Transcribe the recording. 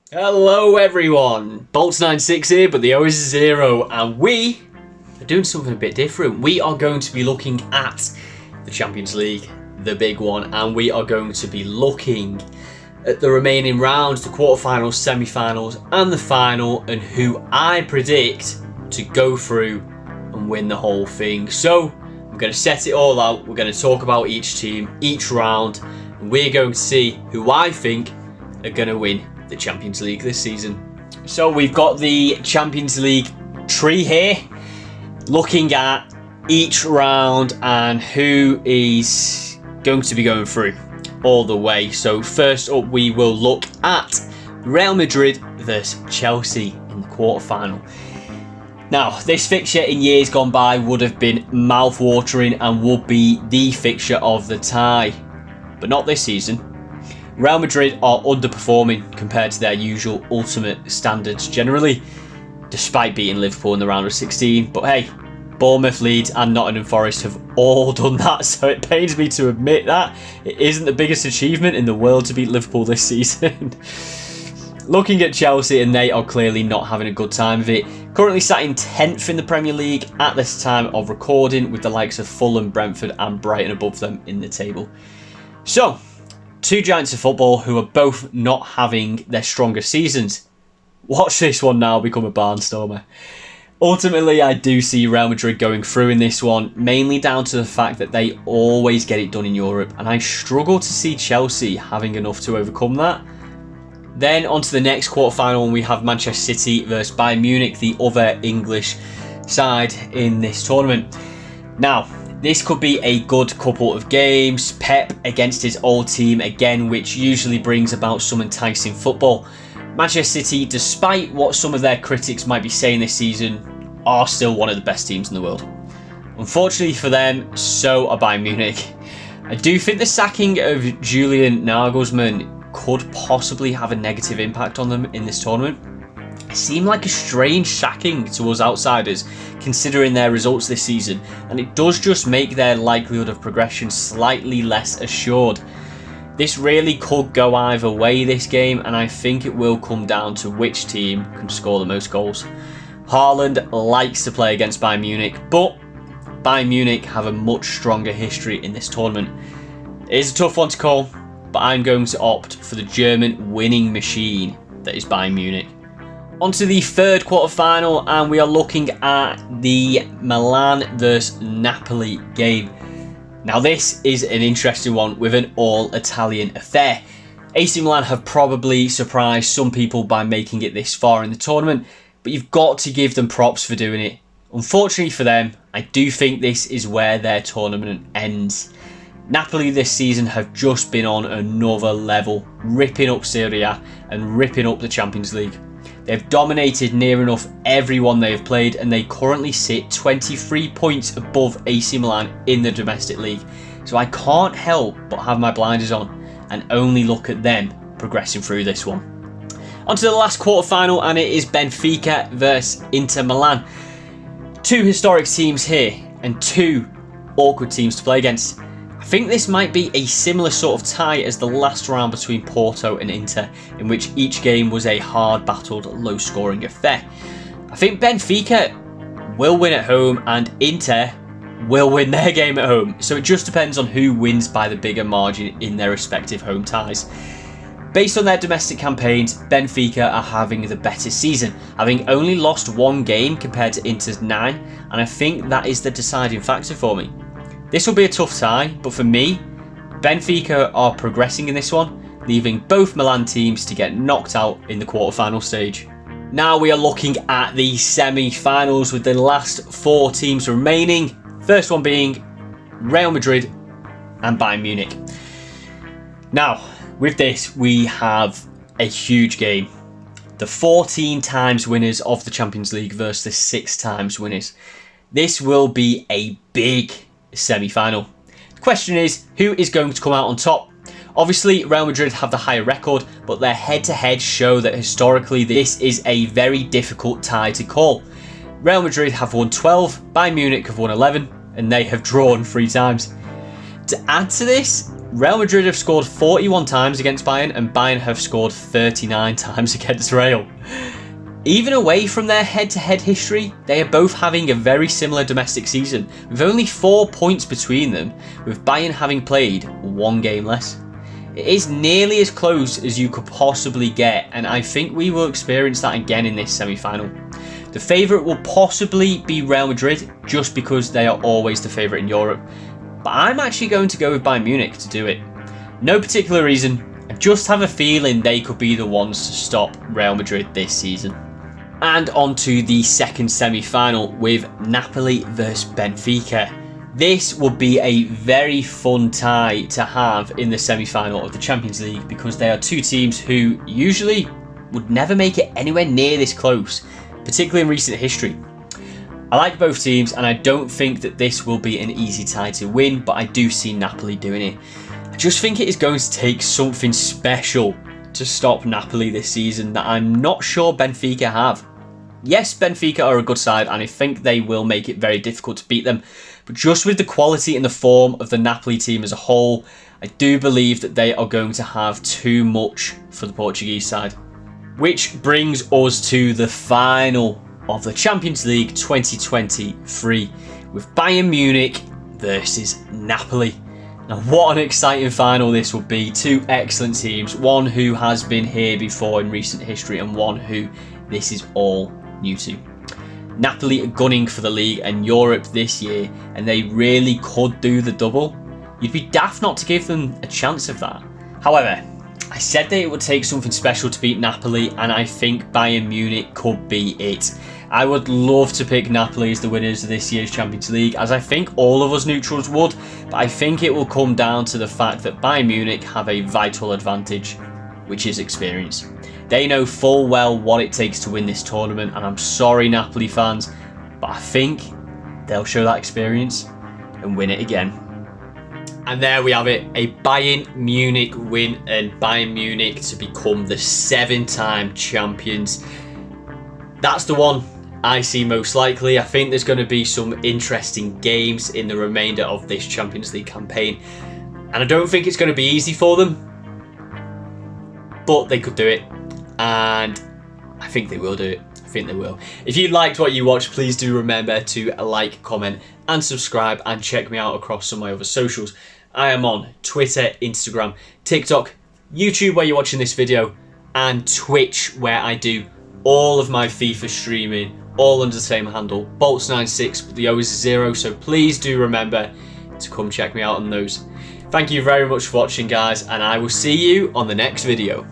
Hello everyone, Bolts96 here, but the O is 0, and we are doing something a bit different. We are going to be looking at the Champions League, the big one, and we are going to be looking at the remaining rounds, the quarterfinals, semi-finals, and the final, and who I predict to go through and win the whole thing. So, I'm going to set it all out, we're going to talk about each team, each round, and we're going to see who I think are going to win the Champions League this season. So we've got the Champions League tree here, looking at each round and who is going to be going through all the way. So first up, we will look at Real Madrid versus Chelsea in the quarterfinal. Now, this fixture in years gone by would have been mouth-watering and would be the fixture of the tie, but not this season. Real Madrid are underperforming compared to their usual ultimate standards generally, despite beating Liverpool in the round of 16. But hey, Bournemouth, Leeds and Nottingham Forest have all done that, so it pains me to admit that. It isn't the biggest achievement in the world to beat Liverpool this season. Looking at Chelsea, and they are clearly not having a good time of it. Currently sat in 10th in the Premier League at this time of recording, with the likes of Fulham, Brentford and Brighton above them in the table. So, two giants of football who are both not having their strongest seasons. Watch this one now become a barnstormer. Ultimately, I do see Real Madrid going through in this one, mainly down to the fact that they always get it done in Europe, and I struggle to see Chelsea having enough to overcome that. Then on to the next quarterfinal, and we have Manchester City versus Bayern Munich, the other English side in this tournament. Now, this could be a good couple of games. Pep against his old team again, which usually brings about some enticing football. Manchester City, despite what some of their critics might be saying this season, are still one of the best teams in the world. Unfortunately for them, so are Bayern Munich. I do think the sacking of Julian Nagelsmann could possibly have a negative impact on them in this tournament. It seemed like a strange sacking to us outsiders, considering their results this season, and it does just make their likelihood of progression slightly less assured. This really could go either way this game, and I think it will come down to which team can score the most goals. Haaland likes to play against Bayern Munich, but Bayern Munich have a much stronger history in this tournament. It is a tough one to call, but I'm going to opt for the German winning machine that is Bayern Munich. On to the third quarterfinal, and we are looking at the Milan versus Napoli game. Now, this is an interesting one with an all-Italian affair. AC Milan have probably surprised some people by making it this far in the tournament, but you've got to give them props for doing it. Unfortunately for them, I do think this is where their tournament ends. Napoli this season have just been on another level, ripping up Serie A and ripping up the Champions League. They've dominated near enough everyone they have played, and they currently sit 23 points above AC Milan in the domestic league. So I can't help but have my blinders on and only look at them progressing through this one. On to the last quarterfinal, and it is Benfica versus Inter Milan. Two historic teams here and two awkward teams to play against. I think this might be a similar sort of tie as the last round between Porto and Inter, in which each game was a hard-battled, low-scoring affair. I think Benfica will win at home and Inter will win their game at home, so it just depends on who wins by the bigger margin in their respective home ties. Based on their domestic campaigns, Benfica are having the better season, having only lost one game compared to Inter's 9, and I think that is the deciding factor for me. This will be a tough tie, but for me, Benfica are progressing in this one, leaving both Milan teams to get knocked out in the quarterfinal stage. Now we are looking at the semi-finals with the last four teams remaining. First one being Real Madrid and Bayern Munich. Now, with this, we have a huge game. The 14 times winners of the Champions League versus the 6 times winners. This will be a big semi-final. The question is, who is going to come out on top? Obviously, Real Madrid have the higher record, but their head-to-head show that historically this is a very difficult tie to call. Real Madrid have won 12, Bayern Munich have won 11, and they have drawn 3 times. To add to this, Real Madrid have scored 41 times against Bayern, and Bayern have scored 39 times against Real. Even away from their head-to-head history, they are both having a very similar domestic season, with only 4 points between them, with Bayern having played 1 game less. It is nearly as close as you could possibly get, and I think we will experience that again in this semi-final. The favourite will possibly be Real Madrid, just because they are always the favourite in Europe, but I'm actually going to go with Bayern Munich to do it. No particular reason, I just have a feeling they could be the ones to stop Real Madrid this season. And on to the second semi-final with Napoli versus Benfica. This would be a very fun tie to have in the semi-final of the Champions League, because they are 2 teams who usually would never make it anywhere near this close, particularly in recent history. I like both teams, and I don't think that this will be an easy tie to win, but I do see Napoli doing it. I just think it is going to take something special to stop Napoli this season that I'm not sure Benfica have. Yes, Benfica are a good side, and I think they will make it very difficult to beat them, but just with the quality and the form of the Napoli team as a whole, I do believe that they are going to have too much for the Portuguese side. Which brings us to the final of the Champions League 2023 with Bayern Munich versus Napoli. Now, what an exciting final this will be. 2 excellent teams, one who has been here before in recent history and one who this is all new to. Napoli are gunning for the league and Europe this year, and they really could do the double. You'd be daft not to give them a chance of that. However, I said that it would take something special to beat Napoli, and I think Bayern Munich could be it. I would love to pick Napoli as the winners of this year's Champions League, as I think all of us neutrals would, but I think it will come down to the fact that Bayern Munich have a vital advantage, which is experience. They know full well what it takes to win this tournament, and I'm sorry Napoli fans, but I think they'll show that experience and win it again. And there we have it, a Bayern Munich win, and Bayern Munich to become the 7-time champions. That's the one I see most likely. I think there's going to be some interesting games in the remainder of this Champions League campaign, and I don't think it's going to be easy for them, but they could do it, and I think they will do it. I think they will. If you liked what you watched, please do remember to like, comment and subscribe, and check me out across some of my other socials. I am on Twitter, Instagram, TikTok, YouTube where you're watching this video, and Twitch where I do all of my FIFA streaming, all under the same handle, Bolts96, but the O is 0, so please do remember to come check me out on those. Thank you very much for watching, guys, and I will see you on the next video.